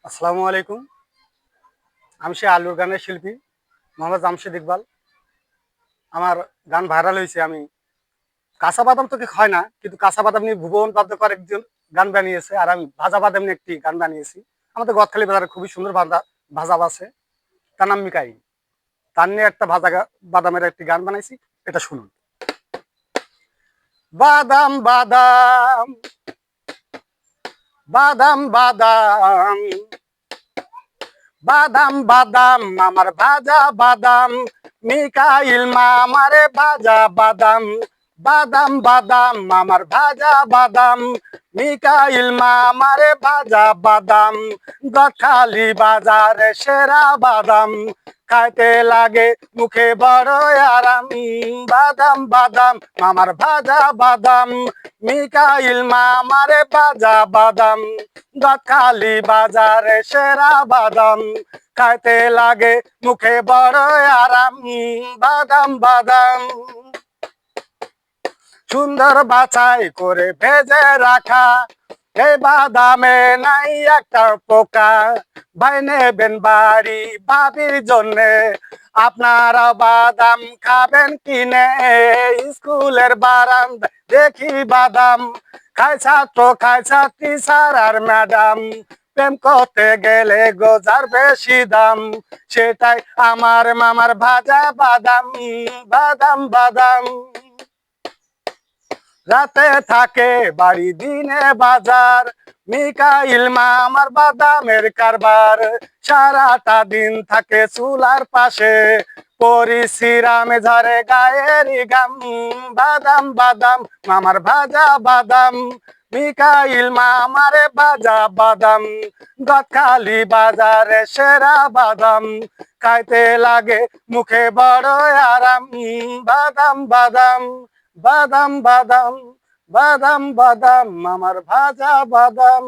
আসসালামু আলাইকুম। আমি সেই আলুর গানের শিল্পী মোহাম্মদ জামশেদ ইকবাল। আমার গান ভাইরাল হয়েছে। আমি কাঁচা বাদাম তো হয় না, কিন্তু কাঁচা বাদাম নিয়ে ভুবন বাদ্যকর একজন গান বানিয়েছে, আর আমি ভাজা বাদাম নিয়ে একটি গান বানিয়েছি। আমাদের গদখালি বাজারে খুবই সুন্দর ভাজা আছে, তার নাম মিকাই। তার নিয়ে একটা বাদামের একটি গান বানাইছি, এটা শুনুন। বাদাম বাদাম বাদাম বাদাম বাদাম বাদাম আমার ভাজা বাদাম, মিকাইল মামারে ভাজা বাদাম। বাদাম বাদাম আমার ভাজা বাদাম, মিকাইল মামারে ভাজা বাদাম। গদখালি বাজারে সেরা বাদাম, খাইতে লাগে মুখে বড় আরাম। বাদাম বাদাম আমার ভাজা বাদাম, মিকাইল মামারে ভাজা বাদাম। গদখালি বাজারে সেরা বাদাম, খাইতে লাগে মুখে বড় আরাম। বাদাম বাদাম সুন্দর বাছাই করে ভেজে রাখা, এই বাদামে নাই একটা পোকা। ভাই নেবেন বাড়ি ভাবির জন্যে, আপনারা বাদাম খাবেন কিনে। স্কুলের বারান্দা দেখি বাদাম, খায় ছাত্র খায় ছাত্রী স্যার আর ম্যাডাম। প্রেম করতে গেলে গোজার বেশি দাম, সেটাই আমার মামার ভাজা বাদাম। বাদাম বাদাম রাতে থাকে বাড়ি দিনে বাজার, মিকাইল মামার বাদামের কারবার। সারাটা দিন থাকে চুলার পাশে, পরিশ্রামে ঝরে গায়ের গাম। বাদাম বাদাম মামার ভাজা বাদাম, মিকাইল মামারে ভাজা বাদাম। গদখালি বাজারে সেরা বাদাম, খাইতে লাগে মুখে বড় আরাম। বাদাম বাদাম বাদাম বাদাম বাদাম বাদাম আমার ভাজা বাদাম।